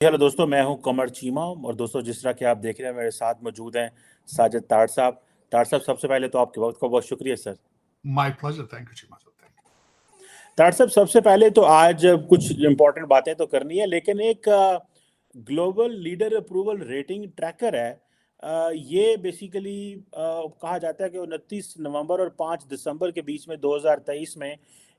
Hello दोस्तों, मैं हूं कमर चीमा। और दोस्तों, जिस तरह कि आप देख रहे हैं, मेरे साथ मौजूद हैं साजिद ताड़ साहब। ताड़ साहब, सबसे पहले तो आपके वक्त का बहुत शुक्रिया sir. My pleasure, thank you Cheema साहब, थैंक ताड़ साहब, सबसे पहले तो आज कुछ इम्पोर्टेंट बातें तो करनी है, लेकिन एक global leader approval rating tracker है। ये बेसिकली कहा जाता है कि 29 नवंबर और 5 दिसंबर के बीच में 2023 में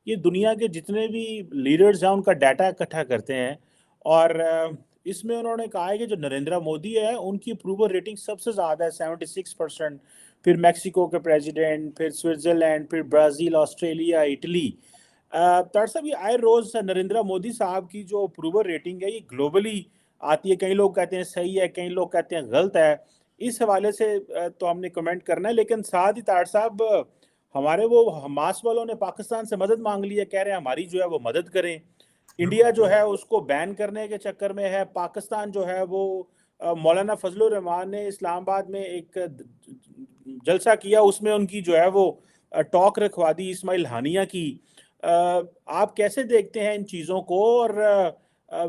ये दुनिया के जितने भी लीडर्स हैं उनका डाटा इकट्ठा करते हैं। और इसमें उन्होंने कहा है कि जो नरेंद्र मोदी है उनकी अप्रूवल रेटिंग सबसे ज़्यादा है, 76%। फिर मैक्सिको के प्रेसिडेंट, फिर स्विट्ज़रलैंड, फिर ब्राज़ील, ऑस्ट्रेलिया, इटली। तार साहब, ये आए रोज नरेंद्र मोदी साहब की जो अप्रूवल रेटिंग है ये ग्लोबली आती है। कई लोग कहते हैं सही है, कई लोग कहते हैं गलत है। इस हवाले से तो हमने कमेंट करना है, लेकिन साथ ही तार साहब, हमारे वो हमास वालों ने पाकिस्तान से मदद मांग ली है, कह रहे हैं हमारी जो है वो मदद करें। यू। इंडिया जो है उसको बैन करने के चक्कर में है। पाकिस्तान जो है वो मौलाना फजलुर रहमान ने इस्लामाबाद में एक जलसा किया, उसमें उनकी जो है वो टॉक रखवा दी इस्माइल हानिया की। आप कैसे देखते हैं इन चीज़ों को? और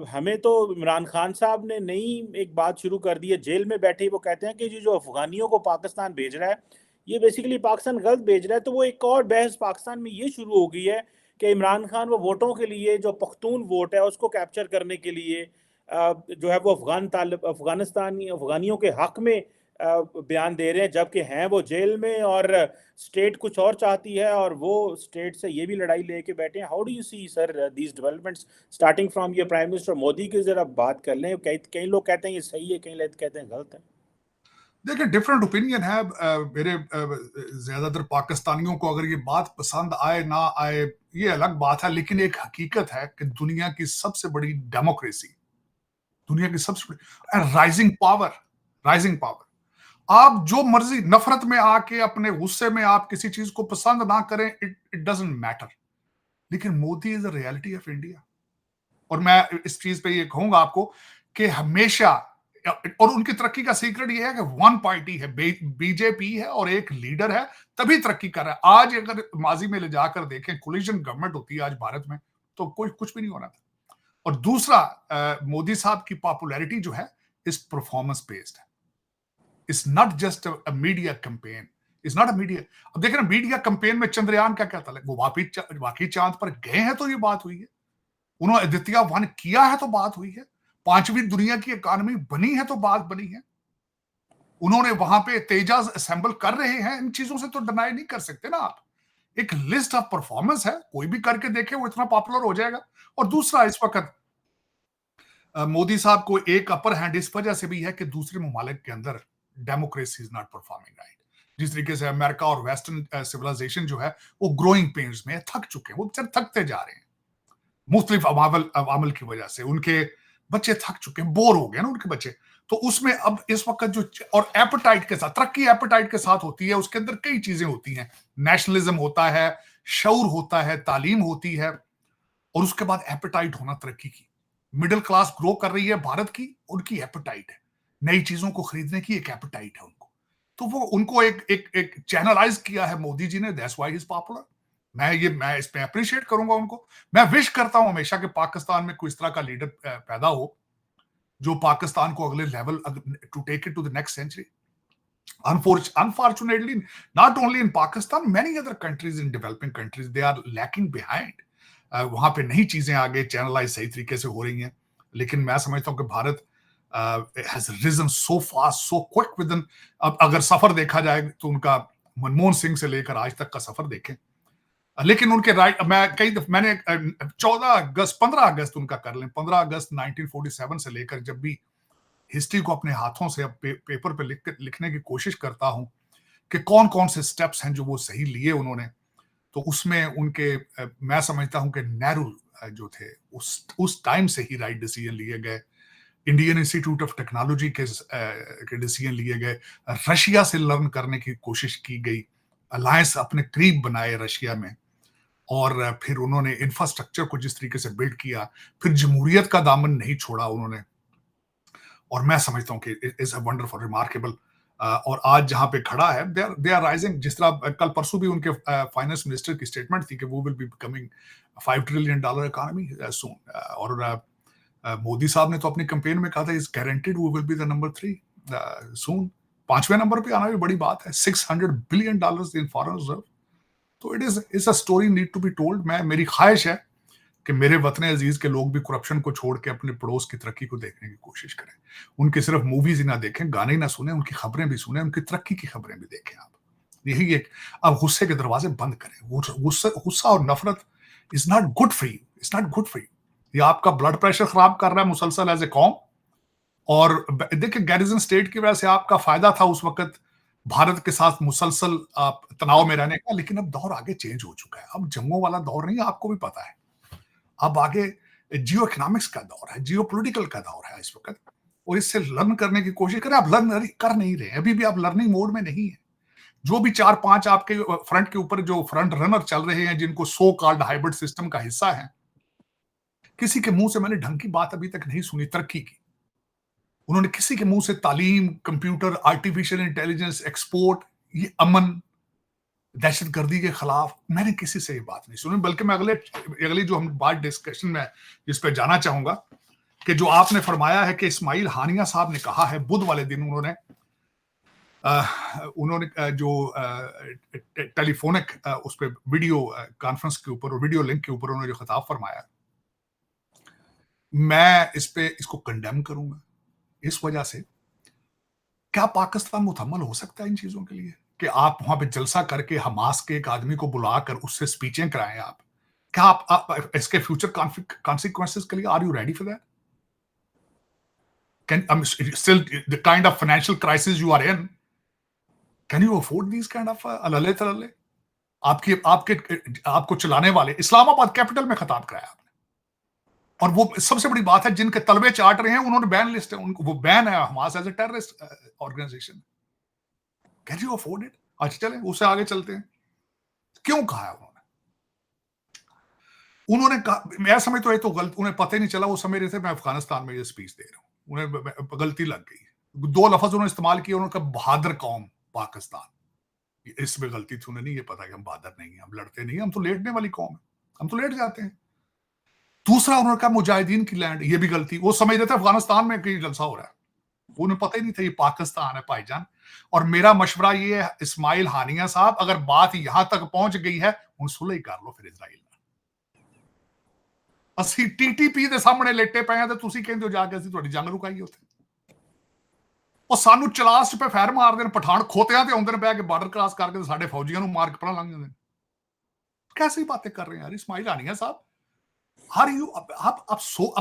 हमें तो इमरान खान साहब ने नई एक बात शुरू कर दी है, जेल में बैठे वो कहते हैं कि जो अफगानियों को पाकिस्तान भेज रहा है ये बेसिकली पाकिस्तान गलत भेज रहा है। तो वो एक और बहस पाकिस्तान में ये शुरू हो गई है कि इमरान खान वो वोटों के लिए, जो पख्तून वोट है उसको कैप्चर करने के लिए जो है वो अफगानियों के हक में बयान दे रहे हैं, जबकि हैं वो जेल में। और स्टेट कुछ और चाहती है और वो स्टेट से ये भी लड़ाई लेके बैठे हैं। How do you see sir these developments starting from your prime minister Modi की? जरा बात कर लें। कई कई लोग कहते हैं ये सही है, कई लोग कहते हैं गलत है। देखिए, डिफरेंट ओपिनियन है। मेरे ज्यादातर पाकिस्तानियों को अगर ये बात पसंद आए ना आए ये अलग बात है, लेकिन एक हकीकत है कि दुनिया की सबसे बड़ी डेमोक्रेसी, दुनिया की सबसे बड़ी राइजिंग पावर, आप जो मर्जी नफरत में आके अपने गुस्से में आप किसी चीज को पसंद ना करें, इट इट डजंट मैटर। लेकिन Modi is the reality of India. और मैं इस चीज पे ये कहूंगा आपको कि हमेशा, और उनकी तरक्की का सीक्रेट ये है कि वन पार्टी है, बीजेपी है और एक लीडर है, तभी तरक्की कर रहा है। आज अगर माजी में ले जाकर देखें, कोलिशन गवर्नमेंट होती है आज भारत में, तो कोई कुछ भी नहीं होना था। और दूसरा, मोदी साहब की पॉपुलैरिटी जो है इस परफॉर्मेंस बेस्ड है। It's not just a media campaign, it's not a media. अब देखें ना, मीडिया कैंपेन में चंद्रयान का क्या था, वो वाकई चांद पर गए हैं तो ये बात हुई है। उन्होंने द्वितीय वन किया है तो बात हुई है। पांचवी दुनिया की इकोनॉमी बनी है तो बात बनी है। उन्होंने वहां पे तेजाज असेंबल कर रहे हैं, इन चीजों से तो डिनाई नहीं कर सकते ना आप। एक लिस्ट ऑफ परफॉर्मेंस है, कोई भी करके देखे वो इतना पॉपुलर हो जाएगा। और दूसरा, इस वक्त मोदी साहब को एक अपर हैंड इस वजह से भी है कि दूसरे ममालिक के अंदर democracy is not performing right. जिस तरीके से अमेरिका और वेस्टर्न सिविलाइजेशन जो है वो ग्रोइंग पेन्स में थक चुके हैं, वो थकते जा रहे हैं मुख्तलिफ अवामल की वजह से। उनके बच्चे थक चुके हैं, बोर हो गए ना उनके बच्चे। तो उसमें अब इस वक्त जो, और एपेटाइट के साथ तरक्की, एपेटाइट के साथ होती है, उसके अंदर कई चीजें होती हैं। नेशनलिज्म होता है, शऊर होता है, तालीम होती है, और उसके बाद एपेटाइट होना तरक्की की। मिडिल क्लास ग्रो कर रही है भारत की, उनकी एपेटाइट है, नई चीजों को खरीदने की एक एपेटाइट है उनको। तो वो उनको एक एक एक चैनलाइज किया है मोदी जी ने, that's why he is popular. मैं इस पे अप्रिशिएट करूंगा उनको। मैं विश करता हूं हमेशा कि पाकिस्तान में कोई इस तरह का लीडर पैदा हो जो पाकिस्तान को अगले level, to take it to the next century. Unfortunately, not only in Pakistan, many other countries in developing countries, they are lacking behind. वहां पे नई चीजें आगे चैनलाइज सही तरीके से हो रही हैं। लेकिन मैं समझता हूं कि Bharat has risen so fast, so quick within। अब अगर सफर देखा जाए तो उनका मनमोहन सिंह से लेकर आज तक का सफर देखें, लेकिन उनके राइट, मैंने 14 अगस्त 15 अगस्त उनका कर लें, 15 अगस्त 1947 से लेकर जब भी हिस्ट्री को अपने हाथों से अब पेपर पे लिखने की कोशिश करता हूं कि कौन कौन से स्टेप्स हैं जो वो सही लिए उन्होंने, तो उसमें उनके मैं समझता हूं कि नेहरू जो थे उस टाइम से ही राइट डिसीजन लिए गए। इंडियन इंस्टीट्यूट ऑफ टेक्नोलॉजी के डिसीजन लिए गए, रशिया से लर्न करने की कोशिश की गई, अलायंस अपने करीब बनाए रशिया में, और फिर उन्होंने इंफ्रास्ट्रक्चर को जिस तरीके से बिल्ड किया, फिर जमहूरियत का दामन नहीं छोड़ा उन्होंने। और मैं समझता हूं कि इज अ वंडरफुल, रिमार्केबल। और आज जहां पे खड़ा है, दे आर राइजिंग। जिस तरह कल परसों भी उनके फाइनेंस मिनिस्टर की स्टेटमेंट थी कि वो will be becoming $5 trillion economy soon. और मोदी साहब ने तो अपनी कैंपेन में कहा था is guaranteed we will be the number 3 soon. 5वें नंबर पे आना भी बड़ी बात है। $600 बिलियन इन फॉरेन रिजर्व। तो it's a story need to be told. मेरी ख्वाहिश है कि मेरे वतन अजीज के लोग भी करप्शन को छोड़ के अपने पड़ोस की तरक्की को देखने की कोशिश करें। उनकी सिर्फ मूवीज ही ना देखें, गाने ही ना सुने, उनकी खबरें भी सुने, उनकी तरक्की की खबरें भी देखें। आप यही एक, अब गुस्से के दरवाजे बंद करें। गुस्सा और नफरत is not good for you, it's not good for you. ये आपका ब्लड प्रेशर खराब कर रहा है मुसलसल एज ए कौम। और देखिए, गैरिजन स्टेट की वजह से आपका फायदा था उस वक्त भारत के साथ मुसलसल आप तनाव में रहने का, लेकिन अब दौर आगे चेंज हो चुका है। अब जंगों वाला दौर नहीं है, आपको भी पता है। अब आगे जियो इकोनॉमिक्स का दौर है, जियो पोलिटिकल का दौर है इस वक्त। और इससे लर्न करने की कोशिश करें। आप लर्न कर नहीं रहे, अभी भी आप लर्निंग मोड में नहीं है। जो भी 4-5 आपके फ्रंट के ऊपर जो फ्रंट रनर चल रहे हैं, जिनको सो कॉल्ड हाइब्रिड सिस्टम का हिस्सा है, किसी के मुंह से मैंने ढंग की बात अभी तक नहीं सुनी तरक्की की। उन्होंने किसी के मुंह से तालीम, कंप्यूटर, आर्टिफिशियल इंटेलिजेंस, एक्सपोर्ट, ये अमन, दहशतगर्दी के खिलाफ मैंने किसी से ये बात नहीं सुनी। बल्कि मैं अगली जो हम बात डिस्कशन में जिस पे जाना चाहूंगा, कि जो आपने फरमाया है कि इस्माइल हानिया साहब ने कहा है बुध वाले दिन, उन्होंने जो टेलीफोनिक उस पे वीडियो कॉन्फ्रेंस के ऊपर और वीडियो लिंक के ऊपर उन्होंने जो खिताब फरमाया, मैं इसको कंडेम करूंगा। इस वजह से क्या पाकिस्तान मुतहम्मल हो सकता है इन चीजों के लिए कि आप वहां पे जलसा करके हमास के एक आदमी को बुलाकर उससे स्पीचें कराएं? आप क्या आप इसके फ्यूचर कॉन्सिक्वेंसेस के लिए are you ready for that? Can still the kind of financial crisis you are in, can you afford these kind of अलले तलले? आपको चलाने वाले इस्लामाबाद कैपिटल में खिताब कराया आपने, और वो सबसे बड़ी बात है, जिनके तलवे चाट रहे हैं उन्होंने बैन लिस्ट है, उनको वो बैन है Hamas as a terrorist organization. Can you afford it? अच्छा चले उससे आगे चलते हैं। क्यों कहा है उन्होंने कहा, मैं समझ तो ये तो गलत, उन्हें पता ही नहीं चला, वो समझ रहे थे मैं अफगानिस्तान में ये स्पीच दे रहा हूं, उन्हें गलती लग गई। 2 लफ्ज उन्होंने इस्तेमाल किए, उन्होंने कहा बहादुर कौम पाकिस्तान। इसमें गलती थी, उन्हें नहीं ये पता कि हम बहादुर नहीं है, हम लड़ते नहीं, हम तो लेटने वाली कौम है, हम तो लेट जाते हैं। दूसरा उन्होंने कहा मुजाहिदीन की लैंड, ये भी गलती। वो समझ रहे थे अफगानिस्तान में कहीं जलसा हो रहा है, उन्हें पता ही नहीं था ये पाकिस्तान है भाईजान। और मेरा मशवरा ये है इस्माइल हानिया साहब, अगर बात यहां तक पहुंच गई है, उन सुलह कर लो फिर इजराइल। ਅਸੀਂ टीटीपी ਦੇ ਸਾਹਮਣੇ ਲੇਟੇ ਪਏ ਆ ਤੇ ਤੁਸੀਂ ਕਹਿੰਦੇ ਹੋ ਜਾ ਕੇ ਅਸੀਂ ਤੁਹਾਡੀ ਜੰਗ ਰੁਕਾਈ ਉੱਥੇ। ਉਹ ਸਾਨੂੰ ਚਲਾਸ ਚ ਪੇ ਫੈਰ ਮਾਰਦੇ ਨੇ, ਪਠਾਨ ਖੋਤਿਆਂ ਤੇ ਆਉਂਦੇ ਨੇ ਬਹਿ ਕੇ ਬਾਰਡਰ ਕ੍ਰਾਸ ਕਰਕੇ ਸਾਡੇ ਫੌਜੀਆਂ ਨੂੰ ਮਾਰ ਕੇ ਪਰਾਂ ਲੰਘ ਜਾਂਦੇ ਨੇ। कैसी बातें कर रहे हैं यार इस्माइल हानिया साहब? हर यू अब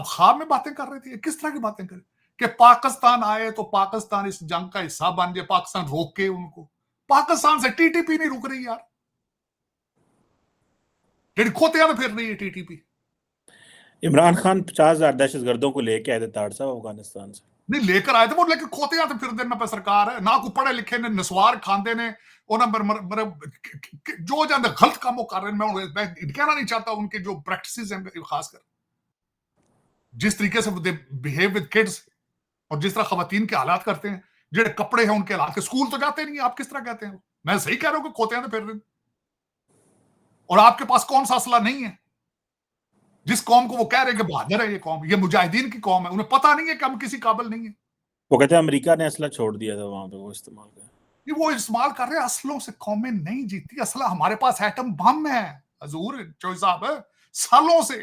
ख्वाब में बातें कर रहे थे? किस तरह की बातें करें कि पाकिस्तान आए तो पाकिस्तान इस जंग का हिस्सा बन जाए, पाकिस्तान रोके उनको। पाकिस्तान से टीटीपी नहीं रुक रही यार, जेडी खोतियां में फिर रही है टीटीपी। इमरान खान 50,000 दहशतगर्दों को लेके आए थे ताड़ साहब अफगानिस्तान से। नहीं लेकर आए थे वो, लेकिन खोतियां तो फिर देना पे सरकार है ना, को पढ़े लिखे ने नस्वार खांदे ने जो ज्यादा गलत काम कर रहे हैं। मैं कहना नहीं चाहता उनके जो प्रैक्टिसेस हैं, खासकर जिस तरीके से बिहेव विद किड्स और जिस तरह खवातीन के हालात करते हैं, जो कपड़े हैं उनके हालात के, स्कूल तो जाते नहीं, आप किस तरह कहते हैं? मैं सही कह रहा हूं कि खोतियां तो फिर रहे, और आपके पास कौन सा असला नहीं है? जिस कौम को वो कह रहे हैं कि बहादुर है ये कौम, ये मुजाहिदीन की कौम है, उन्हें पता नहीं है कि हम किसी काबिल नहीं है। वो कहते हैं अमेरिका ने असला छोड़ दिया था वहां पे, वो इस्तेमाल कर, ये वो इस्तेमाल कर रहे हैं। असलों से कौमें नहीं जीती, असला हमारे पास एटम बम है हजूर चौधरी साहब, सालों से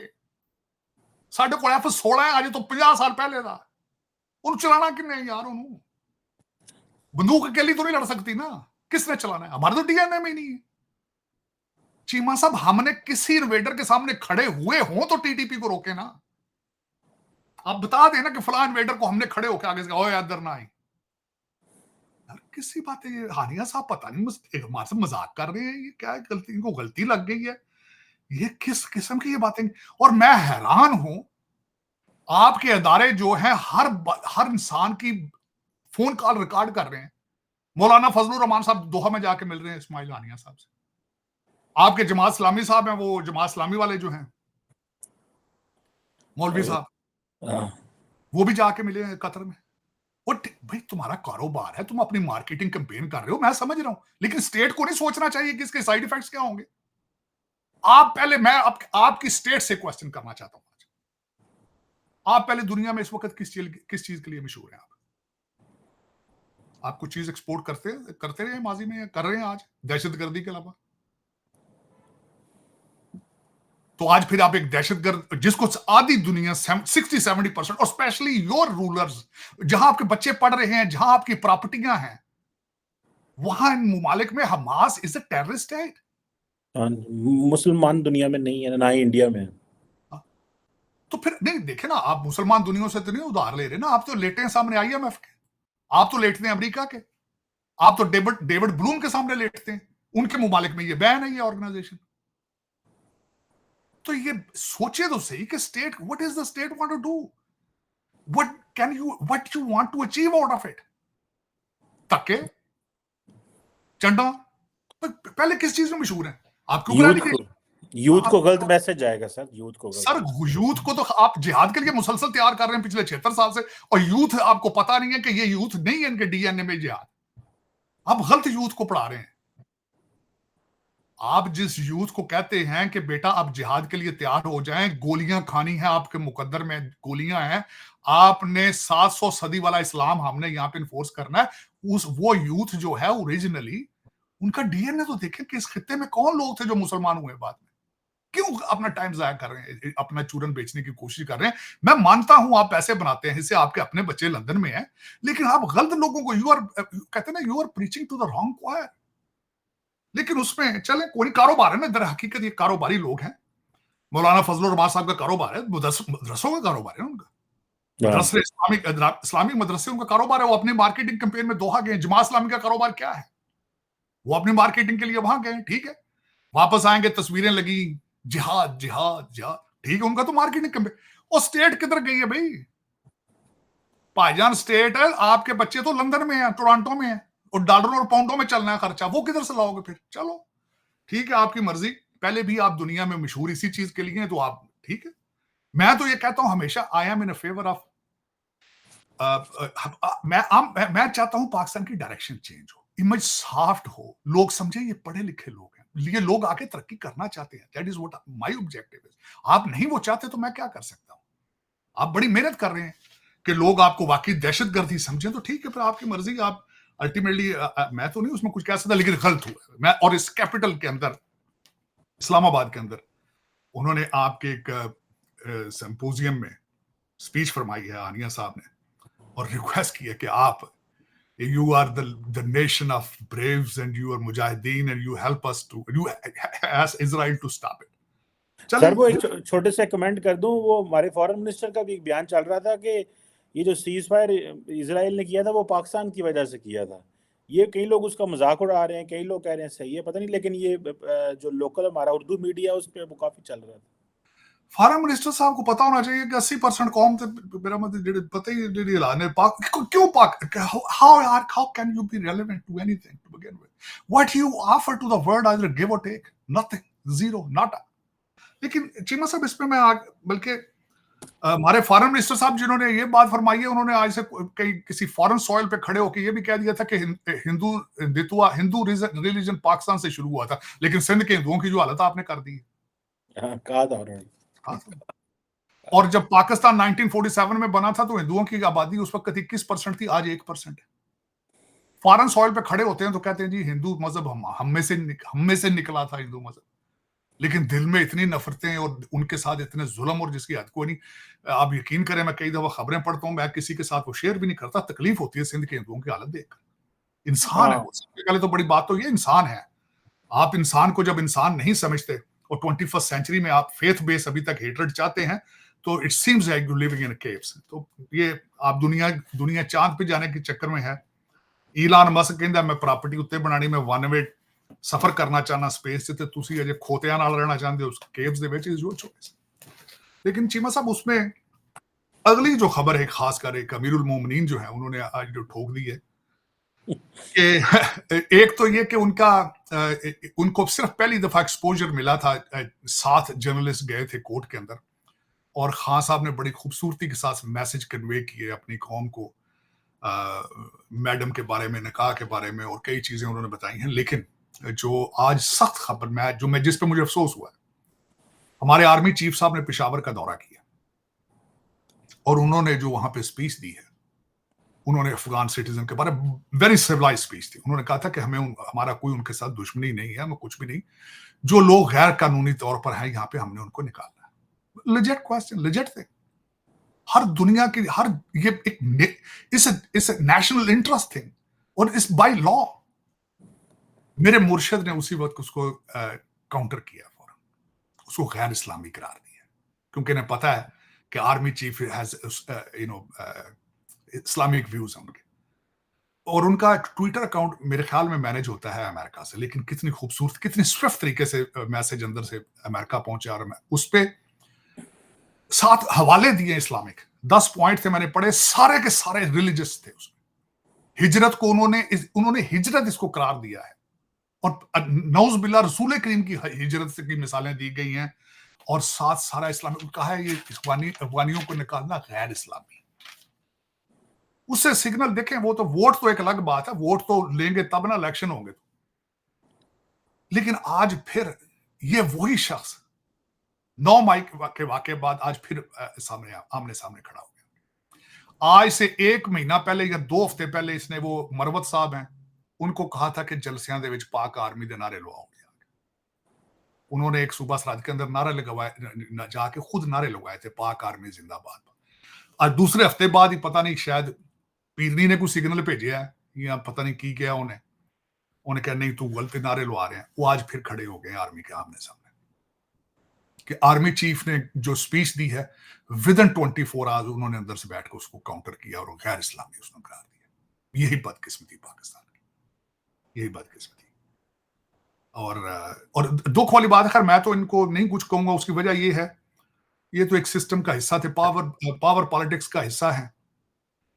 साढ़े को F-16 है, आज तो 50 साल पहले था। उन चलाना किन्ने यार, उन्होंने बंदूक अकेली तो नहीं लड़ सकती ना, किसने चलाना है? हमारे तो डीएनए में ही नहीं है। चीमा साहब, हमने किसी इन्वेडर के सामने खड़े हुए हों तो टीटीपी को रोके ना। आप बता देना कि फलां इन्वेडर को हमने खड़े होकर आगे से कहा यार ना आई यार, किसी बात है? हानिया साहब पता नहीं हमारे से मजाक कर रहे हैं, ये क्या गलती, इनको गलती लग गई है, ये किस किस्म की ये बातें। और मैं हैरान हूं, आपके अदारे जो हैं हर इंसान की फोन कॉल रिकॉर्ड कर रहे हैं। मौलाना फजलुर रहमान साहब दोहा में जाके मिल रहे हैं इस्माइल हानिया साहब से। आपके जमात इस्लामी साहब हैं, वो जमात इस्लामी वाले जो हैं मौलवी साहब, वो भी जाके मिले हैं कतर में। और भाई तुम्हारा कारोबार है, तुम अपनी मार्केटिंग कैंपेन कर रहे हो, मैं समझ रहा हूं, लेकिन स्टेट को नहीं सोचना चाहिए कि इसके साइड इफेक्ट्स क्या होंगे? आप पहले, मैं आपकी स्टेट से क्वेश्चन करना चाहता हूं। आप पहले दुनिया में इस वक्त किस चीज के लिए मशहूर हैं? आप कुछ चीज एक्सपोर्ट करते रहे माजी में, या कर रहे हैं आज दहशतगर्दी के अलावा? तो आज फिर आप एक दहशतगर्द, जिसको आधी दुनिया 60-70% और स्पेशली योर रूलर्स, जहां आपके बच्चे पढ़ रहे हैं, जहां आपकी प्रॉपर्टियां हैं, वहां इन मुमालिक में Hamas is a terrorist state. मुसलमान दुनिया में नहीं है, ना ही इंडिया में है। तो फिर नहीं, देखे ना, आप मुसलमान दुनिया से तो नहीं उधार ले रहे ना, आप तो लेटे हैं सामने IMF के, आप तो लेटते हैं अमेरिका के, आप तो डेविड ब्लूम के सामने लेटते हैं, उनके मुमालिक में ये बैन है, ये ऑर्गेनाइजेशन। तो ये सोचिए तो सही कि state, what is the state want to do, what you want to achieve out of it? तके चंडा पहले किस चीज में मशहूर है? आपके ऊपर यूथ को गलत मैसेज जाएगा सर, यूथ को सर, यूथ को तो आप जिहाद के लिए मुसलसल तैयार कर रहे हैं पिछले 76 साल से, और यूथ आपको पता नहीं है कि ये यूथ नहीं है इनके DNA में जिहाद। आप गलत यूथ को पढ़ा रहे हैं। आप जिस यूथ को कहते हैं कि बेटा आप जिहाद के लिए तैयार हो जाएं, गोलियां खानी है, आपके मुकद्दर में गोलियां हैं, आपने 700 सदी वाला इस्लाम हमने यहां पे इन्फोर्स करना है, वो यूथ जो है ओरिजिनली, उनका DNA तो देखें कि इस खित्ते में कौन लोग थे जो मुसलमान हुए बाद में। क्यों अपना टाइम जाया कर रहे हैं, अपना चूरन बेचने की कोशिश कर रहे हैं? मैं मानता हूं आप पैसे बनाते हैं, इससे आपके अपने बच्चे लंदन में हैं, लेकिन आप गलत लोगों को, कहते हैं ना, you are preaching to the wrong choir. लेकिन उसमें चले, कोई कारोबार है ना, दर हकीकत ये कारोबारी लोग हैं। मौलाना फजलुर रहमान साहब का कारोबार है, मदरसों का कारोबार है उनका, मदरसे इस्लामिक मदरसे उनका कारोबार है। वो अपने मार्केटिंग कैंपेन में दोहा गए। जमात इस्लामी का कारोबार क्या है? वो अपनी मार्केटिंग के लिए वहां गए, ठीक है, वापस आएंगे, तस्वीरें लगी, जिहाद जिहाद जिहाद, ठीक है, उनका तो मार्केटिंग कैंपेन। और स्टेट किधर गई है भाई? भाईजान स्टेट है, आपके बच्चे तो लंदन में है, टोरंटो में है, और डॉलरों और पाउंडों में चलना है खर्चा, वो किधर से लाओगे फिर? चलो ठीक है, आपकी मर्जी। पहले भी आप दुनिया में मशहूर इसी चीज के लिए हैं, तो आप ठीक है। मैं तो ये कहता हूं हमेशा, I am in favour of, मैं चाहता हूं पाकिस्तान की डायरेक्शन चेंज हो, इमेज सॉफ्ट हो, लोग समझे ये पढ़े लिखे लोग हैं, ये लोग आगे तरक्की करना चाहते हैं। That is what my objective is. आप नहीं वो चाहते तो मैं क्या कर सकता हूं? आप बड़ी मेहनत कर रहे हैं कि लोग आपको वाकई दहशतगर्दी समझें, तो ठीक है, फिर आपकी मर्जी। आप अल्टीमेटली, मैं तो नहीं उसमें कुछ कह सकता, लेकिन गलत हुआ मैं। और इस कैपिटल के अंदर, इस्लामाबाद के अंदर, उन्होंने आपके एक सिंपोजियम में स्पीच फरमाई है आनिया साहब ने, और रिक्वेस्ट की है कि आप, you are the nation of braves and you are mujahideen and you help us to, you ask Israel to stop it. Sir वो एक छोटे से कमेंट कर दूं, वो हमारे फॉरेन मिनिस्टर का भी एक बयान चल रहा था कि ये जो सीज फायर इजराइल ने किया था वो पाकिस्तान की वजह से किया था। ये कई लोग उसका मजाक उड़ा रहे हैं, कई लोग कह रहे हैं सही है, पता नहीं, लेकिन ये जो लोकल हमारा उर्दू मीडिया उस पर वो काफी चल रहा था। फॉरेन मिनिस्टर साहब को पता होना चाहिए कि 80% कौम थे, मेरा मतलब पता ही नहीं लाने पाक क्यों Pak, how can you be relevant to anything to begin with? What you offer to the world, either give or take, nothing, zero, not. लेकिन चीमा साहब, इसमें मैं बल्कि हमारे फॉरेन मिनिस्टर साहब जिन्होंने ये बात फरमाई है, उन्होंने आज से कहीं किसी फॉरेन सॉइल पे खड़े होकर ये भी कह दिया था कि हिंदू रिलीजन पाकिस्तान से शुरू हुआ था, लेकिन सिंध के हिंदुओं की जो हालत आपने कर दी। कहा था उन्होंने। और जब पाकिस्तान 1947 में बना था तो हिंदुओं की आबादी उस वक्त 21% थी, आज 1%। फॉरेन सॉइल पे खड़े होते हैं तो कहते हैं जी हिंदू मजहब हम में से निकला था हिंदू मजहब, लेकिन दिल में इतनी नफरतें और उनके साथ इतने जुल्म और जिसकी हद को नहीं। आप यकीन करें, मैं कई दफा खबरें पढ़ता हूं, मैं किसी के साथ वो शेयर भी नहीं करता, तकलीफ होती है सिंध के हिंदुओं की हालत देखकर। इंसान है वो, सबसे पहले तो बड़ी बात तो ये इंसान है। आप इंसान को जब इंसान नहीं समझते और 21st सेंचुरी में आप फेथ बेस अभी तक हेट्रेड चाहते हैं, तो it seems like you living in caves. तो ये आप दुनिया चांद पे जाने के चक्कर में है। ईलान मस्क कहता मैं प्रॉपर्टी उत्ते बनानी, मैं वन वे सफर करना चाहना स्पेस से, तो तुसी अजे खोतियां नाल रहना चाहते हो उस caves they which, is your choice. लेकिन चीमा साहब, उसमें अगली जो खबर है, खास कर एक अमीरुल मोमिनीन जो है, उन्होंने आज जो ठोक दी है कि एक तो ये कि उनको सिर्फ पहली दफा एक्सपोजर मिला था, 7 जर्नलिस्ट गए थे कोर्ट के अंदर, और खान साहब ने बड़ी खूबसूरती के साथ मैसेज कन्वे किए अपनी कौम को, मैडम के बारे में, निकाह के बारे में, और कई चीजें उन्होंने बताई हैं। लेकिन जो आज सख्त खबर जिस पे मुझे अफसोस हुआ, हमारे आर्मी चीफ साहब ने पेशावर का दौरा किया और उन्होंने जो वहां पे स्पीच दी है, उन्होंने अफगान सिटीजन के बारे में वेरी सिविलाइज स्पीच थी। उन्होंने कहा था कि हमारा कोई उनके साथ दुश्मनी नहीं है, हमें कुछ भी नहीं, जो लोग गैर कानूनी तौर पर हैं यहाँ पे हमने उनको निकालना है। Legit question, legit thing. हर दुनिया की ये एक इस नेशनल इंटरेस्ट थिंग और इस बाय लॉ। मेरे मुर्शिद ने उसी वक्त उसको काउंटर किया, फौरन उसको गैर इस्लामी करार दिया, क्योंकि इन्हें पता है कि army chief has Islamic views हैं उनके, और उनका ट्विटर अकाउंट मेरे ख्याल में मैनेज होता है अमेरिका से, लेकिन कितनी खूबसूरत, कितनी स्विफ्ट तरीके से मैसेज अंदर से अमेरिका पहुंचा, और उस पे 7 हवाले दिए इस्लामिक, 10 पॉइंट थे मैंने पढ़े, सारे के सारे रिलीजियस थे उसमें। हिजरत को उन्होंने हिजरत इसको करार दिया है, और नौज बिल्ला रसूल करीम की हिजरत की मिसालें दी गई हैं, और साथ सारा इस्लामिक कहा है ये अफगानियों को निकालना गैर इस्लामी। उससे सिग्नल देखें, वो तो वोट तो एक अलग बात है, वोट तो लेंगे तब ना इलेक्शन होंगे, लेकिन आज फिर ये वही शख्स 9 मई के वाकये बाद आज फिर आमने सामने खड़ा हो गया। आज से 1 महीना पहले या 2 हफ्ते पहले इसने, वो मरवत साहब हैं, उनको कहा था कि जलसियां दे विच पाक आर्मी दे नारे लवाओ। उन्होंने एक सूबा सराज के अंदर नारे लगवाए, जाके खुद नारे लगवाए थे, पाक आर्मी जिंदाबाद। आज दूसरे हफ्ते बाद ही पता नहीं शायद पीरनी ने कुछ सिग्नल भेजे है या पता नहीं की गया उन्हें कहा नहीं तू गलत नारे लवा रहे हैं। वो आज फिर खड़े हो गए आर्मी के आमने सामने, कि आर्मी चीफ ने जो स्पीच दी है विद इन 24 आवर्स उन्होंने अंदर से बैठ कर उसको काउंटर किया और गैर इस्लामी उसने करार दिया। यही बदकिस्मती पाकिस्तान की, यही बदकिस्मती। और दुख वाली बात है, खैर मैं तो इनको नहीं कुछ कहूंगा, उसकी वजह ये है, ये तो एक सिस्टम का हिस्सा थे, पावर पॉलिटिक्स का हिस्सा है,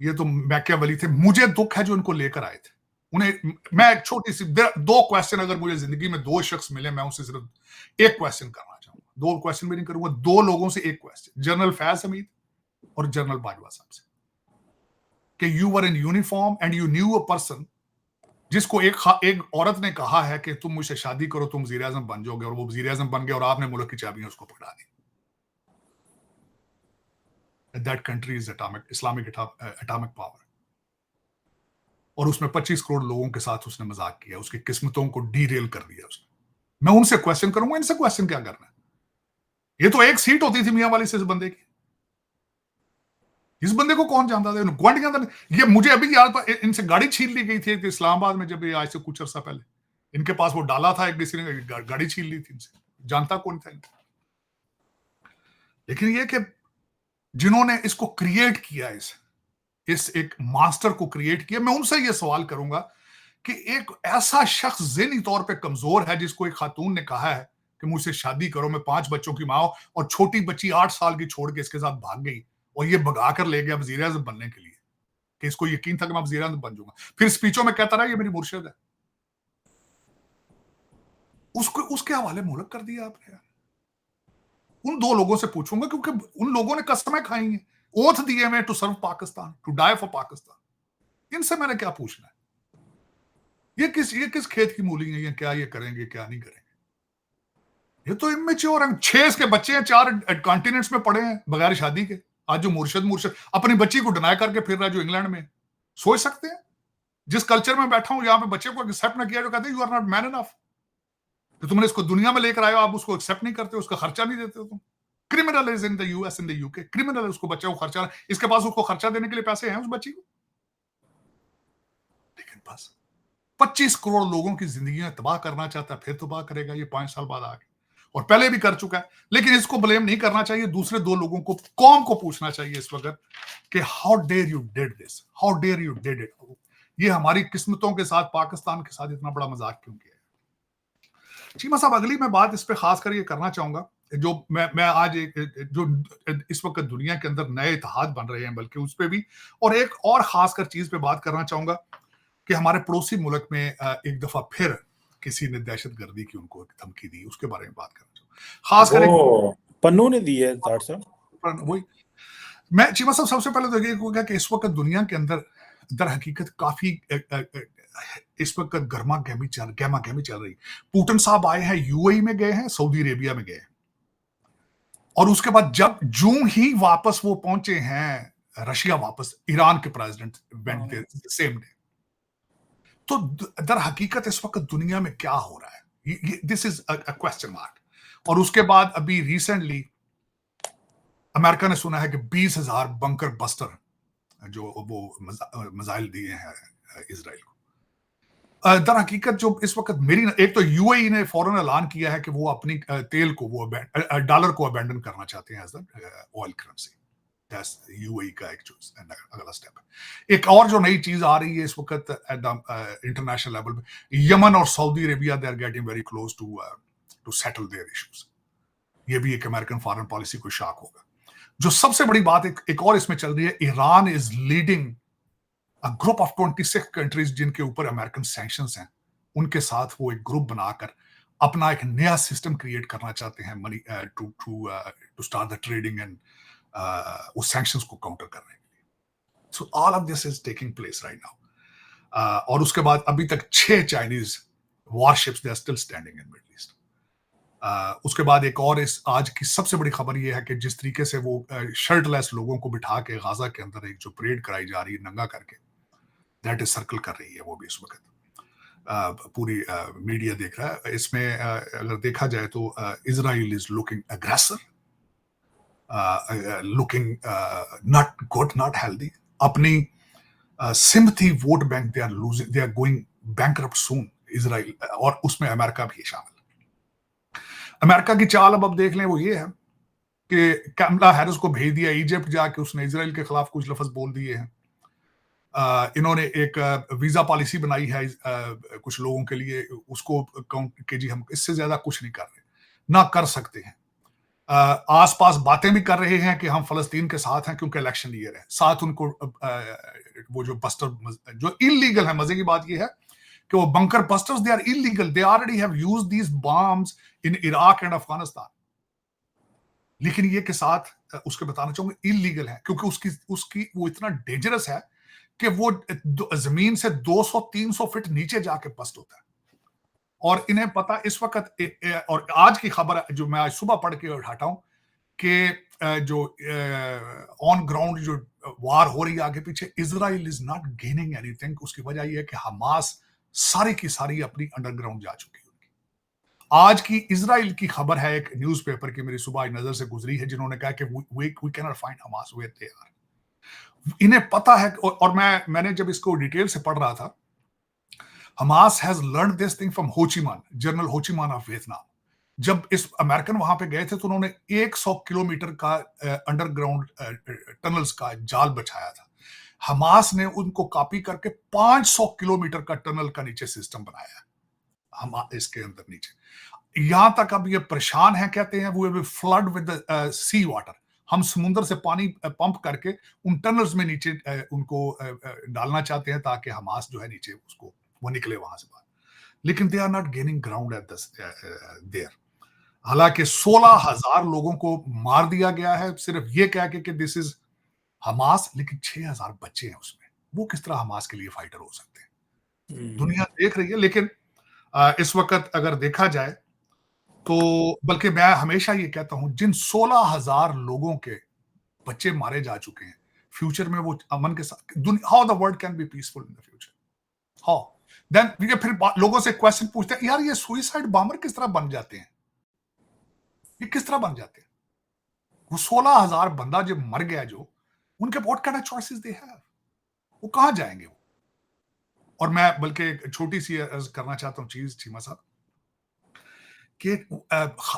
ये तो मैकियावेली थे। मुझे दुख है जो इनको लेकर आए थे उन्हें। मैं एक छोटी सी 2 क्वेश्चन, अगर मुझे जिंदगी में 2 शख्स मिले, मैं उनसे सिर्फ एक क्वेश्चन करना चाहूंगा, 2 क्वेश्चन भी नहीं करूंगा, 2 लोगों से एक क्वेश्चन, जनरल फैज हमीद और जनरल बाजवा साहब से, कि you were in uniform and you new a person जिसको एक औरत ने कहा है कि तुम मुझसे शादी करो, तुम वजीर आजम बन जाओगे, और वो वजीर आजम बन गया और आपने मुल्क की चाबियां उसको पकड़ा दी। That country is Islamic atomic power, और उसमें 25 करोड़ लोगों के साथ उसने मजाक किया, उसकी किस्मतों को डीरेल कर दिया उसने। मैं उनसे क्वेश्चन करूंगा, इनसे क्वेश्चन क्या करना है? ये तो एक सीट होती थी मियां वाली से इस बंदे की, इस बंदे को कौन जानता था? ग्वांड ये मुझे अभी याद, इनसे गाड़ी छीन ली गई थी इस्लामाबाद में, जब ये आज से कुछ अर्सा पहले इनके पास वो डाला था, एक किसी ने गाड़ी छीन ली थी इनसे, जानता कौन था इनका। लेकिन ये कि जिन्होंने इसको क्रिएट किया, इस एक मास्टर को क्रिएट किया, मैं उनसे ये सवाल करूंगा कि एक ऐसा शख्स ज़हनी तौर पे कमजोर है, जिसको एक खातून ने कहा है कि मुझसे शादी करो, मैं 5 बच्चों की माँ हूं, और छोटी बच्ची 8 साल की छोड़ के इसके साथ भाग गई, और ये भगा कर ले गया वजीर आज़म बनने के लिए, कि इसको यकीन था कि मैं वजीर आज़म बन जाऊंगा। फिर स्पीचों में कहता रहा ये मेरी मुर्शिद है। उसके हवाले मुल्क कर दिया आपने। उन 2 लोगों से पूछूंगा, क्योंकि उन लोगों ने कस्में खाई हैं, ओथ दिए में to serve Pakistan, to die for Pakistan. इनसे मैंने क्या पूछना है? ये किस खेत की मूली है? ये क्या ये करेंगे, क्या नहीं करेंगे? ये तो इमेच्योर हैं। 6 के बच्चे हैं, 4 कॉन्टिनेंट्स में पड़े हैं बगैर शादी के। आज जो मुर्शिद अपनी बच्ची को डिनाई करके फिर रहा है, जो इंग्लैंड में। सोच सकते हैं जिस कल्चर में बैठा हूं, यहां पे बच्चे को एक्सेप्ट ना किया, जो कहते हैं you are not man enough, तो तुमने इसको दुनिया में लेकर आए हो, आप उसको एक्सेप्ट नहीं करते, उसका खर्चा नहीं देते हो तुम। Criminal is in the US, in the UK, criminal है। उसको बच्चे को खर्चा, इसके पास उसको खर्चा देने के लिए पैसे हैं उस बच्ची को, लेकिन बस 25 करोड़ लोगों की जिंदगियां तबाह करना चाहता है, फिर तबाह करेगा ये 5 साल बाद आगे, और पहले भी कर चुका है। लेकिन इसको ब्लेम नहीं करना चाहिए, दूसरे 2 लोगों को, कौम को पूछना चाहिए इस वक्त कि how dare you did this, how dare you did it. ये हमारी किस्मतों के साथ, पाकिस्तान के साथ इतना बड़ा मजाक क्यों किया? चीमा साहब, अगली मैं बात इस पे खास कर ये करना चाहूंगा, जो मैं आज जो इस वक्त दुनिया के अंदर नए इत्तेहाद बन रहे हैं, बल्कि उस पे भी, और एक और खासकर चीज पे बात करना चाहूंगा कि हमारे पड़ोसी मुल्क में एक दफा फिर किसी ने दहशतगर्दी की उनको धमकी दी, उसके बारे में बात करना चाहूंगा। खासकर पन्नू ने दी है वही। मैं चीमा साहब, सबसे पहले तो ये कहूंगा कि इस वक्त दुनिया के अंदर दर हकीकत काफी इस वक्त गहमा गहमी चल रही। पुतिन साहब आए हैं, यूएई में गए हैं, सऊदी अरेबिया में गए हैं, और उसके बाद जब जून ही वापस वो पहुंचे हैं रशिया, वापस ईरान के president went there same day. तो दर हकीकत इस वक्त दुनिया में क्या हो रहा है, this is a question mark. और उसके बाद अभी रिसेंटली अमेरिका ने सुना है कि 20,000 बंकर बस्टर जो वो मिसाइल दिए हैं इसराइल को। दर हकीकत जो इस वक्त मेरी, एक तो यूएई ने फौरन ऐलान किया है कि वो अपनी तेल को, वो डॉलर को अबैंडन करना चाहते हैं एज ऑयल करेंसी। यूएई का एक अगला स्टेप है। एक और जो नई चीज आ रही है इस वक्त इंटरनेशनल लेवल पे, यमन और Saudi Arabia they are getting very close to settle their issues. ये भी एक अमेरिकन फॉरेन पॉलिसी को शॉक होगा। जो सबसे बड़ी बात एक और इसमें चल रही है, Iran is leading a group of 26 countries जिनके ऊपर अमेरिकन सैंक्शंस हैं, उनके साथ वो एक ग्रुप बनाकर अपना एक नया सिस्टम क्रिएट करना चाहते हैं money to start the trading and उस सैंक्शंस को काउंटर करने के लिए। So all of this is taking place right now. और उसके बाद अभी तक 6 Chinese warships they are still standing in Middle East. उसके बाद एक और इस आज की सबसे बड़ी खबर यह है कि जिस तरीके से वो शर्टलेस लोगों को बिठा के गाजा के अंदर एक जो परेड कराई जा रही है नंगा करके, दैट इज सर्कल कर रही है वो भी इस वक्त पूरी मीडिया देख रहा है। इसमें अगर देखा जाए तो Israel is looking aggressor, looking not good, not healthy. अपनी sympathy vote bank they are losing, they are going bankrupt soon Israel, और उसमें अमेरिका भी शामिल। अमेरिका की चाल अब देख लें वो ये है कि कमला हैरिस को भेज दिया इजिप्ट, जाके उसने इजराइल के खिलाफ कुछ लफ्ज बोल दिए हैं। इन्होंने एक वीजा पॉलिसी बनाई है कुछ लोगों के लिए, उसको काउंट के जी हम इससे ज्यादा कुछ नहीं कर रहे, ना कर सकते हैं। आसपास बातें भी कर रहे हैं कि हम फलस्तीन के साथ हैं क्योंकि इलेक्शन ईयर है। साथ उनको वो जो बस्टर जो इलीगल है, मजे की बात ये है कि वो bunker busters they are illegal, they already have used these bombs in Iraq and Afghanistan. लेकिन ये के साथ उसके बताना चाहूंगा इलीगल है क्योंकि उसकी वो इतना डेंजरस है कि वो जमीन से 200-300 फीट नीचे जाके बस्ट होता है। और इन्हें पता इस वक्त, और आज की खबर जो मैं आज सुबह पढ़ के हटा हूं कि जो ऑन ग्राउंड जो वार हो रही है आगे पीछे, Israel is not gaining anything. उसकी वजह यह है कि हमास सारी की सारी अपनी अंडरग्राउंड जा चुकी है। आज की इजराइल की खबर है, एक न्यूज़पेपर की मेरी सुबह नजर से गुजरी है, जिन्होंने कहा कि we can not find Hamas where they are. इन्हें पता है, और मैंने जब इसको डिटेल से पढ़ रहा था, Hamas has learn this thing from Ho Chi Minh, general Ho Chi Minh of Vietnam. जब इस अमेरिकन वहां पे गए थे तो उन्होंने 100 किलोमीटर का अंडरग्राउंड टनल्स का जाल बिछाया था। हमास ने उनको कॉपी करके 500 किलोमीटर का टनल का नीचे सिस्टम बनाया हम इसके अंदर नीचे। यहां तक अब ये परेशान है, कहते हैं वो will flood with sea water. हम समुद्र से पानी पंप करके उन टनल्स में नीचे उनको डालना चाहते हैं ताकि हमास जो है नीचे उसको वो निकले वहां से बाहर। लेकिन they are not gaining ground at this there. हालांकि 16,000 लोगों को मार दिया गया है सिर्फ ये कह के कि दिस इज हमास, लेकिन 6,000 बच्चे हैं उसमें। वो किस तरह हमास के लिए फाइटर हो सकते हैं? दुनिया देख रही है। लेकिन इस वक्त अगर देखा जाए तो, बल्कि मैं हमेशा ये कहता हूं, जिन 16,000 लोगों के बच्चे मारे जा चुके हैं, फ्यूचर में वो अमन के साथ, how the world can be peaceful in the future, how then. ये फिर लोगों से क्वेश्चन पूछते हैं, यार ये सुइसाइड बॉम्बर किस तरह बन जाते हैं, ये किस तरह बन जाते हैं? वो 16,000 बंदा जब मर गया, जो उनके what kind of choices they have, वो कहां जाएंगे वो? और मैं बल्कि एक छोटी सी अर्ज करना चाहता हूं चीज, चीमा साहब, कि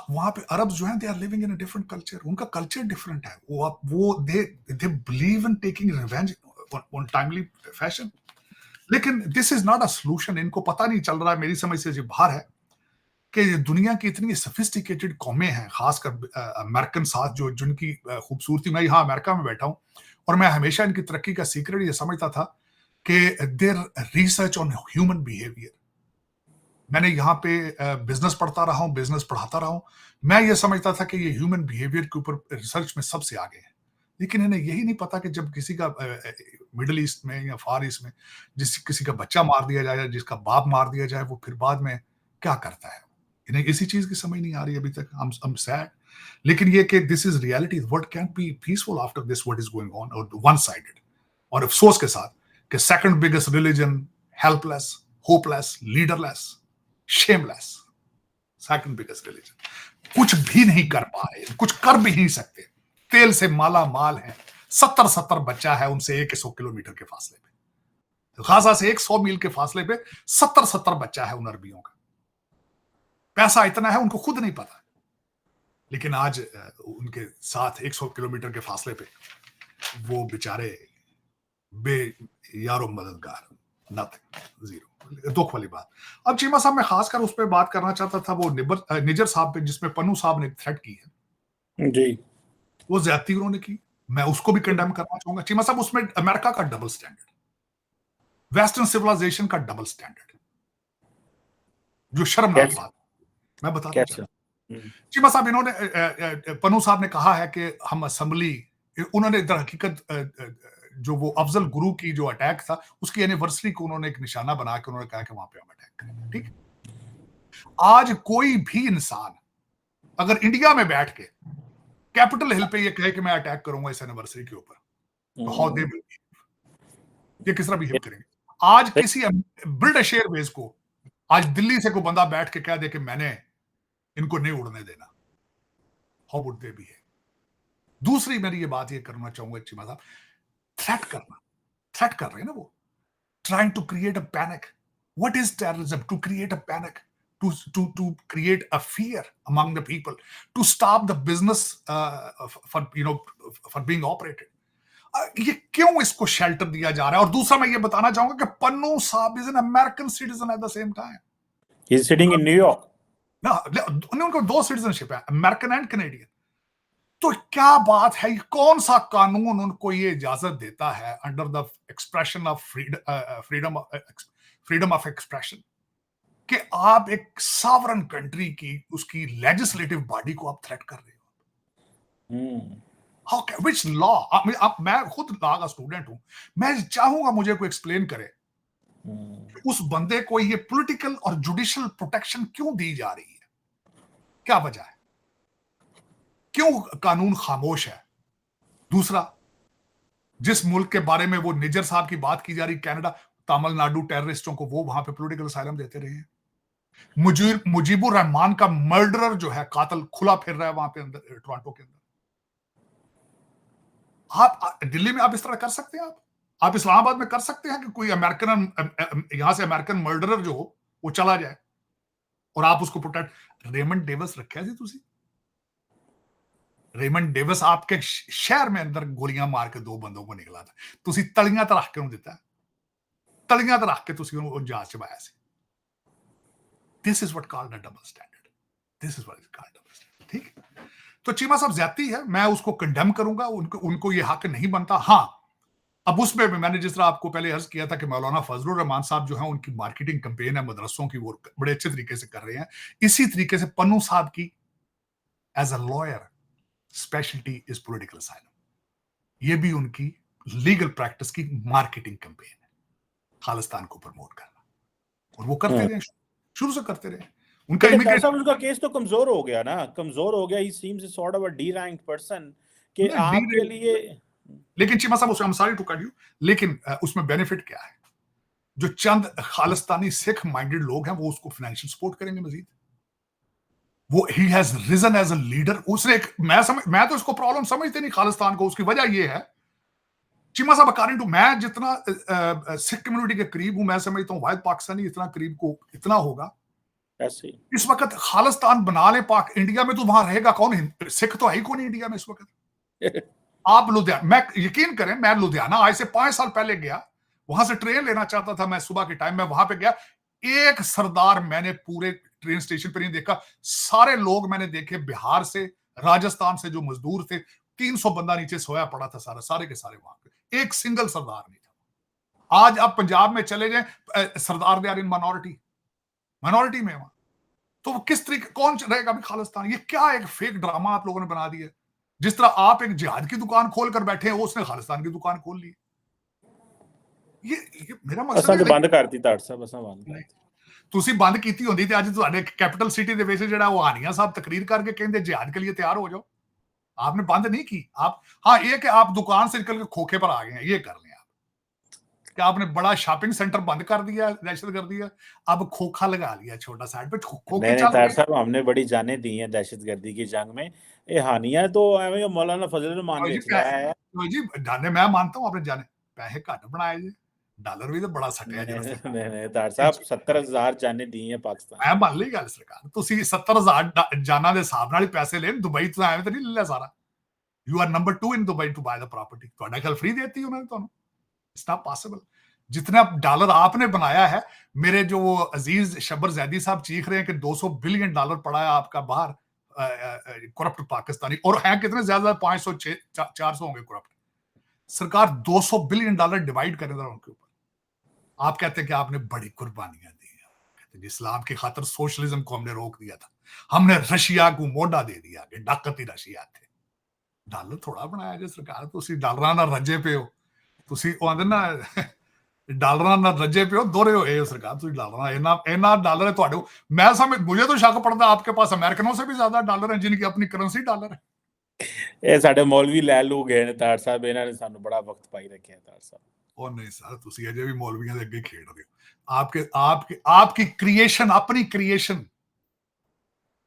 वहां पे अरब जो हैं, they are living in a different culture. उनका कल्चर डिफरेंट है। वो they believe in taking revenge on timely fashion. लेकिन this is not a solution. इनको पता नहीं चल रहा है, मेरी समझ से जो बाहर है, कि दुनिया की इतनी सोफिस्टिकेटेड कौमें हैं, खासकर अमेरिकन साथ जो जिनकी खूबसूरती, मैं यहाँ अमेरिका में बैठा हूँ और मैं हमेशा इनकी तरक्की का सीक्रेट ये समझता था कि their research on human behaviour. मैंने यहाँ पे बिजनेस पढ़ता रहा हूँ, बिजनेस पढ़ाता रहा हूँ। मैं ये समझता था कि ये ह्यूमन बिहेवियर के ऊपर रिसर्च में सबसे आगे है। लेकिन इन्हें यही नहीं पता कि जब किसी का मिडिल ईस्ट में या फार ईस्ट में किसी का बच्चा मार दिया जाए, जिसका बाप मार दिया जाए, वो फिर बाद में क्या करता है। इन्हें इसी चीज की समझ नहीं आ रही अभी तक। I'm sad। लेकिन ये कि this is reality, world can be peaceful after this, what is going on, और वन साइडेड, और अफसोस के साथ कि second biggest religion, helpless, hopeless, leaderless, shameless, second biggest religion, कुछ भी नहीं कर पा रहे, कुछ कर भी नहीं सकते, तेल से माला माल है, 70 बच्चा है उनसे 100 किलोमीटर के फासले पे, गाजा से 100 मील के फासले पे 70 बच्चा है उन अरबियों का, पैसा इतना है उनको खुद नहीं पता, लेकिन आज उनके साथ 100 किलोमीटर के फासले पे वो बेचारे बे यारो मददगार, नथिंग, जीरो, दुख वाली बात। अब चीमा साहब मैं खासकर उस पर बात करना चाहता था, वो निजर साहब पे, जिसमें पन्नू साहब ने थ्रेट की है जी, वो ज्यादती उन्होंने की, मैं उसको भी कंडेम करना चाहूंगा। चीमा साहब उसमें अमेरिका का डबल स्टैंडर्ड, वेस्टर्न सिविलाइजेशन का डबल स्टैंडर्ड, जो शर्मनाक बात मैं बताता कैसे? चाहता। चीमा साहब इन्होंने, पन्नू साहब ने कहा है कि हम असेंबली, उन्होंने दर हकीकत जो वो अफजल गुरु की जो अटैक था उसकी एनिवर्सरी को उन्होंने एक निशाना बना के उन्होंने कहा कि वहां पे हम अटैक करेंगे। ठीक, आज कोई भी इंसान अगर इंडिया में बैठ के कैपिटल हिल पे ये कहे कि मैं अटैक करूंगा इस एनिवर्सरी के ऊपर, तो हाउ दे विल, ये किस तरह बिहेव करेंगे? आज किसी ब्रिटिश एयरवेज को आज दिल्ली से कोई बंदा बैठ के कह दे कि मैंने इनको नहीं उड़ने देना, हाउ वुड दे बिहेव? दूसरी मेरी ये बात ये करना चाहूंगा चीमा साहब, थ्रेट करना, थ्रेट कर रहे हैं ना वो, trying to create a panic. What is terrorism? To create a panic, to create a fear among the people, to stop the business for being operated. ये क्यों इसको शेल्टर दिया जा रहा है? और दूसरा मैं ये बताना चाहूंगा कि पन्नू साहब is an American citizen at the same time, he is sitting in New York ना, उनको 2 सिटीजनशिप है, अमेरिकन एंड कैनेडियन। तो क्या बात है, कौन सा कानून उनको ये इजाजत देता है under the expression of freedom of expression कि आप एक सॉवरन कंट्री की उसकी लेजिस्लेटिव बॉडी को आप थ्रेट कर रहे हो? How, which law? मैं खुद लॉ का स्टूडेंट हूं, मैं चाहूंगा मुझे कोई एक्सप्लेन करे उस बंदे को ये पॉलिटिकल और जुडिशियल प्रोटेक्शन क्यों दी जा रही है, क्या वजह है, क्यों कानून खामोश है? दूसरा, जिस मुल्क के बारे में वो निजर साहब की बात की जा रही, कनाडा, तमिलनाडु टेररिस्टों को वो वहां पे पॉलिटिकल असाइलम देते रहे हैं। मुजीबुर रहमान का मर्डरर जो है, कातिल खुला फिर रहा है वहां पे अंदर, टोरंटो के अंदर। आप दिल्ली में आप इस तरह कर सकते हैं? आप इस्लामाबाद में कर सकते हैं कि कोई अमेरिकन, यहां से अमेरिकन मर्डरर जो हो वो चला जाए और आप उसको प्रोटेक्ट? रेमंड डेविस रखा सी तुसी, रेमंड डेविस आपके शहर में अंदर गोलियां मार के 2 बंदों को निकला था, तुसी तलियां तो रख के उन्हें दिता, तलियां तो रख के तुसी उन्हें जहाज च पाया सी। This is what called a double standard, this is what is called double standard. ठीक, तो चीमा साहब ज्यादती है, मैं उसको कंडेम करूंगा, उनको ये हक नहीं बनता। हाँ, अब उसमें भी मैंने जिस तरह आपको पहले अर्ज किया था कि मौलाना फजलुर रहमान साहब जो है उनकी मार्केटिंग कैंपेन है मदरसों की, वो बड़े अच्छे तरीके से कर रहे हैं। इसी तरीके से पन्नू साहब की as a lawyer speciality is political asylum, ये भी उनकी लीगल प्रैक्टिस की मार्केटिंग कैंपेन है, खालिस्तान को प्रमोट करना, और वो करते रहे, शुरू से करते रहे। उनका लेकिन उसका केस तो कमजोर हो गया ना, कमजोर हो गया। ही seems sort of a D ranked person कि आपके लिए। लेकिन चीमा साहब, उसमें सॉरी टू कट यू, लेकिन उसमें बेनिफिट क्या है? जो चंद खालिस्तानी सिख माइंडेड लोग हैं वो उसको फाइनेंशियल सपोर्ट करेंगे मजीद। वो ही has reason as a leader. उसने एक, मैं तो इसको प्रॉब्लम समझते नहीं खालिस्तान को। उसकी वजह ये है चीमा साहब, अकॉर्डिंग टू मैं जितना सिख कम्युनिटी के करीब हूं, मैं समझता हूं वाहिद पाकिस्तानी इतना करीब को इतना होगा। ऐसे इस वक्त खालिस्तान बना ले पाक, इंडिया में तो वहां रहेगा कौन? सिख तो है ही कौन इंडिया में इस वक्त। आप लुधियाना, मैं यकीन करें, मैं लुधियाना आज से 5 साल पहले गया, वहां से ट्रेन लेना चाहता था मैं सुबह के टाइम में, वहां पे गया, एक सरदार मैंने पूरे ट्रेन स्टेशन पर नहीं देखा। सारे लोग मैंने देखे बिहार से, राजस्थान से जो मजदूर थे, 300 बंदा नीचे सोया पड़ा था, सारे के सारे वहां पे, एक सिंगल सरदार नहीं था। आज आप पंजाब में चले जाए, सरदार दे आर इन माइनॉरिटी में वहां, तो वो किस तरीके, कौन रहेगा अभी खालिस्तान? ये क्या एक फेक ड्रामा आप लोगों ने बना दिया। जिस तरह आप एक जिहाद की दुकान खोल कर बैठे हैं, उसने खालिस्तान की दुकान खोल ली। ये मेरा मकसद है बंद करती था सब, बंद। ਤੁਸੀਂ ਬੰਦ ਕੀਤੀ ਹੁੰਦੀ ਤੇ ਅੱਜ ਤੁਹਾਡੇ कैपिटल सिटी ਦੇ ਵਿੱਚ ਜਿਹੜਾ ਉਹ ਹਾਨੀਆਂ ਸਾਹਿਬ तकरीर करके ਕਹਿੰਦੇ जिहाद के लिए तैयार हो जाओ। आपने बंद नहीं की। आप हाँ ये कि आप दुकान से निकल के खोखे पर आ गए हैं, ये कर लें आप कि आपने बड़ा शॉपिंग सेंटर बंद कर दिया, दहशत कर दिया, अब खोखा लगा लिया छोटा साइड पे, खोखे नहीं नहीं चल तार रहे साहब, हमने बड़ी जानें दी हैं दहशतगर्दी की जंग में। ये हानियां तो एवं मौलाना फजल रहमान हैं। ने चलाया है। जी जाने मैं मानता हूं आपने जाने पैसे घट बनाए जी, डॉलर भी तो बड़ा सटिया नहीं ਜਿਹੜਾ नहीं ਸਰਕਾਰ नहीं तार साहब, 70,000 जानें दी हैं पाकिस्तान ਮੈਂ की। ਮੰਨ ਲਈ ਗੱਲ ਸਰਕਾਰ, ਤੁਸੀਂ 70,000 ਜਾਨਾਂ ਦੇ ਹਿਸਾਬ ਨਾਲ ਹੀ ਪੈਸੇ ਲੈਣ, ਦੁਬਈ ਤੋਂ ਐਵੇਂ ਤਾਂ ਨਹੀਂ ਲੈ ਲਿਆ ਸਾਰਾ। You are number 2 in Dubai to buy the property, ਤੁਹਾਡਾ ਖਿਆਲ ਫ੍ਰੀ ਦੇਤੀ ਉਹਨਾਂ ਨੇ ਤੁਹਾਨੂੰ? It's not possible. जितना डॉलर आपने बनाया है, मेरे जो अजीज शब्बर जैदी साहब चीख रहे हैं कि 200 बिलियन डॉलर पड़ा है आपका बाहर करप्ट पाकिस्तानी, और हैं कितने ज्यादा, 500 400 होंगे करप्ट। सरकार 200 बिलियन डॉलर डिवाइड करे उनके ऊपर। आप कहते हैं कि आपने बड़ी कुर्बानियां दी हैं, कहते हैं इस्लाम की खातर सोशलिज्म को हमने रोक दिया था, हमने रशिया को मोड़ा दे दिया कि डाकती रशिया थे। डॉलर थोड़ा बनाया जी सरकार, ਤੁਸੀਂ ਡਾਲਰਾਂ ਨਾਲ ਰੱਜੇ ਪਏ ਹੋ, ਤੁਸੀਂ ਉਹ ਆਂਦੇ ਨਾ ਡਾਲਰਾਂ ਨਾਲ ਰੱਜੇ ਪਏ ਹੋ, ਦੋਰੇ ਹੋਏ ਹੋ ਸਰਕਾਰ, ਤੁਸੀਂ ਡਾਲਰਾਂ ਇੰਨਾ ਡਾਲਰ ਹੈ ਤੁਹਾਡੇ। मैं समझ, मुझे तो शक पड़ता है आपके पास अमेरिकनों से भी ज्यादा डॉलर है जिनकी अपनी करेंसी डॉलर है। ਇਹ ਸਾਡੇ ਮੌਲਵੀ ਲੈ ਲੂ ਗਏ ਨੇ ਤਾਰ ਸਾਹਿਬ, ਇਹਨਾਂ ਨੇ ਸਾਨੂੰ ਬੜਾ ਵਕਤ ਪਾਈ ਰੱਖਿਆ ਤਾਰ ਸਾਹਿਬ। ਉਹ ਨਹੀਂ ਸਰ, ਤੁਸੀਂ ਅਜੇ ਵੀ ਮੌਲਵੀਆਂ ਦੇ ਅੱਗੇ ਖੇਡ ਰਹੇ ਹੋ। आपकी क्रिएशन, अपनी क्रिएशन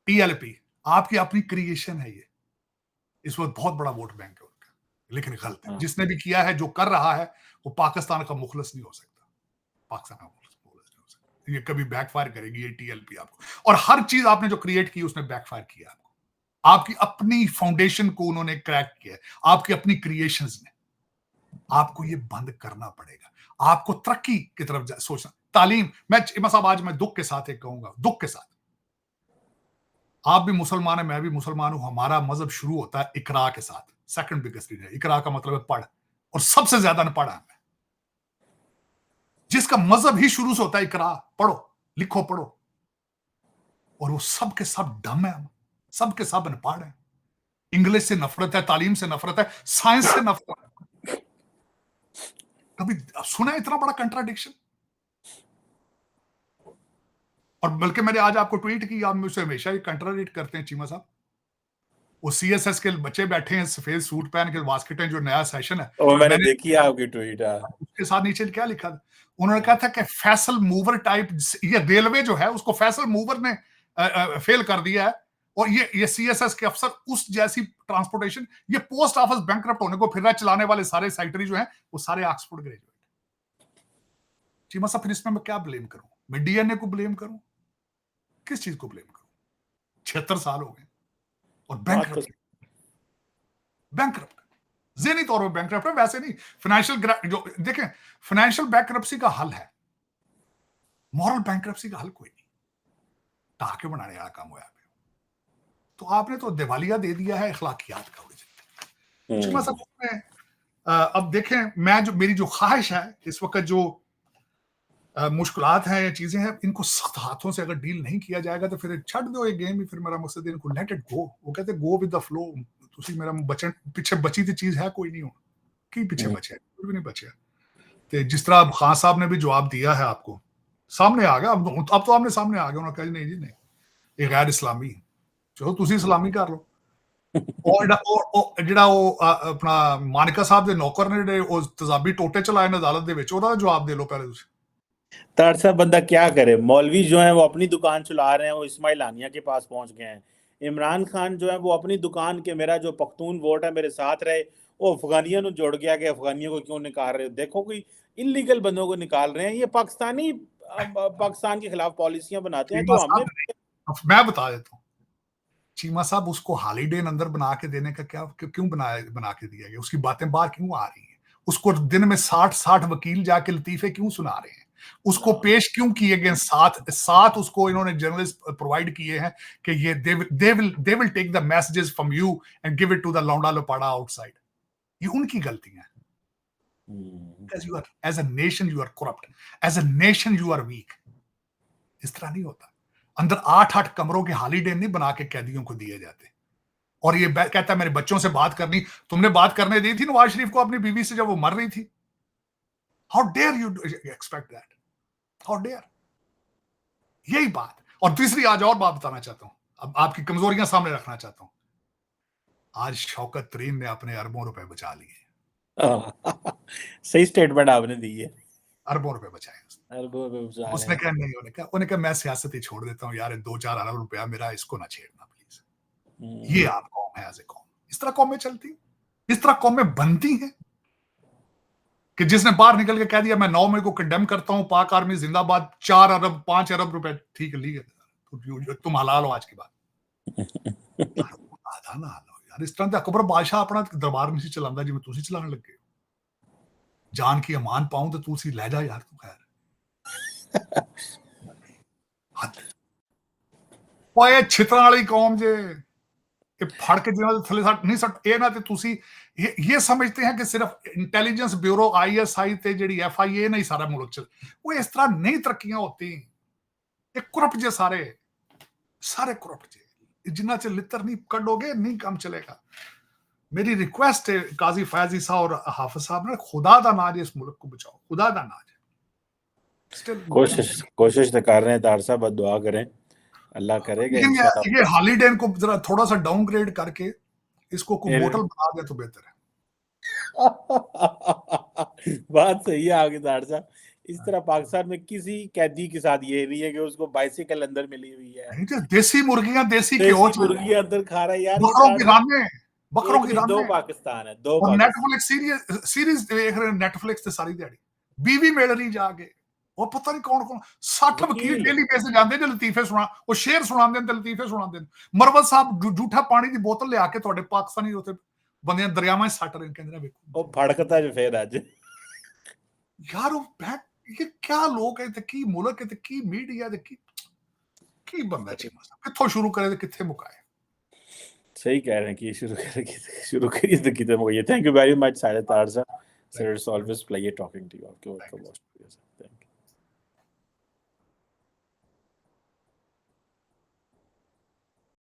टीएलपी आपकी अपनी क्रिएशन है। ये इस वक्त बहुत बड़ा वोट बैंक है उनका, लेकिन गलत है। जिसने भी किया है, जो कर रहा है, वो पाकिस्तान का मुखलस नहीं हो सकता, पाकिस्तान का मुखलस नहीं हो सकता। ये कभी बैकफायर करेगी ये टीएलपी आपको, और हर चीज आपने जो क्रिएट की उसने बैकफायर किया आपको। आपकी अपनी फाउंडेशन को उन्होंने क्रैक किया, आपकी अपनी क्रिएशंस ने। आपको ये बंद करना पड़ेगा, आपको तरक्की की तरफ सोचना। तालीम, मैं इमाम साहब आज मैं दुख के साथ एक कहूंगा, दुख के साथ, आप भी मुसलमान है, मैं भी मुसलमान हूं, हमारा मजहब शुरू होता है इकरा के साथ। सेकंड बिगेस्ट रीजन, इकरा का मतलब है पढ़, और सबसे ज्यादा न पढ़ा है जिसका मजहब ही शुरू से होता है इकरा, पढ़ो लिखो पढ़ो, और वो सब के सब डम है, सब के सब अनपढ़ है। इंग्लिश से नफरत है, तालीम से नफरत है, साइंस से नफरत है। कभी सुना है इतना बड़ा कंट्राडिक्शन? और बल्कि मैंने आज आपको ट्वीट की, आप मुझसे हमेशा ही कंट्राडिक्ट करते हैं चीमा साहब। वो सीएसएस के बच्चे बैठे हैं सफेद सूट पहन के, वास्केटें, जो नया सेशन है, और मैंने देखी है आपकी ट्वीट। उसके साथ नीचे क्या लिखा था, उन्होंने कहा था कि फैसल मूवर टाइप, ये रेलवे जो है उसको फैसल मूवर ने फेल कर दिया है, और ये सीएसएस के अफसर उस जैसी ट्रांसपोर्टेशन, ये पोस्ट ऑफिस बैंकरप्ट होने को फिर रहा, चलाने वाले सारे सेक्रेटरी जो हैं वो सारे ऑक्सफोर्ड ग्रेजुएट। चीमा साहब, फिर इसमें मैं क्या ब्लेम करूं? मैं डीएनए को ब्लेम करूं? किस चीज को ब्लेम करूं? 76 साल हो गए और बैंकरप्ट ज़हनी तौर पर बैंकरप्ट है, वैसे नहीं। फाइनेंशियल जो देखें, फाइनेंशियल बैंकरप्सी का हल है, मॉरल बैंकरप्सी का हल कोई नहीं। टाके बनाने वाला काम हुआ, तो आपने तो दिवालिया दे दिया है अखलाकियात का। अब देखें, मेरी जो ख्वाहिश है इस वक्त, जो मुश्किलात हैं या चीजें हैं, इनको सख्त हाथों से अगर डील नहीं किया जाएगा तो फिर छड़ दो ये गेम ही। फिर मेरा मकसद है इनको लेट इट गो। वो कहते गो विद द फ्लो। तुसी मेरा बचन पीछे बची थी चीज है कोई नहीं हो कि पीछे बचे, कुछ भी नहीं बचे। तो जिस तरह अब खान साहब ने भी जवाब दिया है, आपको सामने आ गया, अब तो आपने सामने आ गया। उन्होंने कहा नहीं जी नहीं, ये गैर इस्लामी, चलो तुसी इस्लामी कर लो। और ਜਿਹੜਾ ਉਹ ਆਪਣਾ ਮਾਨਿਕਾ ਸਾਹਿਬ ਦੇ ਨੌਕਰ ਨੇ ਜਿਹੜੇ ਉਹ ਤਜ਼ਾਬੀ ਟੋਟੇ ਚਲਾਏ ਨੇ ਅਦਾਲਤ ਦੇ ਵਿੱਚ, ਉਹਦਾ ਜਵਾਬ ਦੇ ਲਓ ਪਹਿਲੇ ਤੁਸੀਂ। तार साहब, बंदा क्या करे? मौलवी जो है वो अपनी दुकान चला रहे हैं, वो इस्माइल हानिया के पास पहुंच गए हैं। इमरान खान जो है वो अपनी दुकान के, मेरा जो पख्तून वोट है मेरे साथ रहे, वो अफगानियों को जोड़ गया कि अफगानियों को क्यों निकाल रहे हो? देखो कोई इलीगल बंदों को निकाल रहे हैं, ये पाकिस्तान के खिलाफ पॉलिसियां बनाते हैं। तो हमने, मैं बता देता हूँ चीमा साहब, उसको हॉलीडे अंदर बना के देने का क्या, क्यों बना के दिया गया? उसकी बातें बाहर क्यों आ रही हैं? उसको दिन में 60 वकील जाके लतीफे क्यों सुना रहे हैं? उसको पेश क्यों किए गए? साथ उसको इन्होंने जर्नलिस्ट प्रोवाइड किए हैं कि ये they will take the messages from you and give it to the लौंडा लोपाड़ा आउटसाइड। ये उनकी गलतियां हैं। Because you are, as a nation you are corrupt, as a nation you are weak। इस तरह नहीं होता। अंदर 8 कमरों के हॉलीडे नहीं बना के कैदियों को दिए जाते। और ये कहता है मेरे बच्चों से बात करनी, तुमने बात करने दी थी नवाज शरीफ को अपनी बीवी से जब वो मर रही थी? How dare you expect that? How dare? यही बात। और तीसरी आज और बात बताना चाहता हूं, अब आपकी कमजोरियां सामने रखना चाहता हूं। आज शौकत तरीन ने अपने अरबों रुपए बचा लिए। सही स्टेटमेंट आपने दी है, अरबों रुपए बचाए उसने। अरबों रुपए बचा रहे उसने हैं। कहा नहीं, उन्हें कहा मैं सियासत ही छोड़ देता हूँ यार, 2-4 अरब रुपया मेरा, इसको ना छेड़ना प्लीज। ये आप कौम है, एज ए कौम। इस तरह कौमें चलती, इस तरह कौमें बनती हैं कि जिसने बाहर निकल के कह दिया मैं 9 मई को कंडेम करता हूं, पाक आर्मी जिंदाबाद, 4 अरब 5 अरब रुपए ठीक है, लिए तुम हलाल हो आज के बाद। आधा ना हालो यार, इस तरह अकबर बादशाह अपना दरबार नहीं चलांदा जिवें तुसीं चलाण लगे हो। जान की अमान पाऊं तो तू सी लै जा यार, तू खैर हद। ओए छितरां वाली कौम जे, ये फड़ के जिन्होंने थले सट नहीं सट, ये ना ते तुसी ये समझते हैं कि सिर्फ इंटेलिजेंस ब्यूरो ISI ते जेडी FIA नहीं सारा मुल्क चल, वो इस तरह नहीं तरक्कियां होती। ये करप्ट जे सारे करप्ट जे, जिन्ना च लित्र नहीं कढोगे नहीं काम चलेगा। मेरी रिक्वेस्ट है काजी फैजी साहब और हाफिज साहब ने, खुदा दा नाज इस मुल्क को बचाओ, खुदा दा नाज। कोशिश तो कर रहे हैं तार साहब, दुआ करें, अल्लाह करेगा लेकिन इंशाल्लाह। ये हॉलीडे को जरा थोड़ा सा डाउनग्रेड करके इसको कोई मोटल बना दे तो बेहतर है। बात सही है आपकी तार साहब। इस तरह पाकिस्तान में किसी कैदी के साथ ये नहीं है कि उसको बाइसिकल अंदर मिली हुई है, नहीं तो देसी मुर्गियां, देसी देसी मुर्गी अंदर खा रहा है यार। ये बकरों की तार साहब, राने, बकरों एक की नहीं दो राने। पाकिस्तान है, दो और पाकिस्तान। नेटफ्लिक्स सीरीज देख रहे हैं, नेटफ्लिक्स से सारी दिहाड़ी बीवी मिल रही जाके, वो पता नहीं कौन कौन 60 वकील डेली बेस जाते ने लतीफे सुना, वो शेर सुनाते हैं, लतीफे सुनाते हैं। मरवत साहब झूठा पानी की बोतल ले आके थोड़े पाकिस्तानी होते बंदे दरियावां सट रहे, कहते वो भड़कता जो फिर अज यार वो ये क्या लोग है, की मुल्क है, की मीडिया की बंदा चीमा साहब, कित्थों शुरू करे ते कित्थे मुकाए। सही कह रहे हैं कि शुरू करिए तो कितने हो गए। थैंक यू वेरी मच साढ़े तार साहब, sir it's always pleasure talking to you.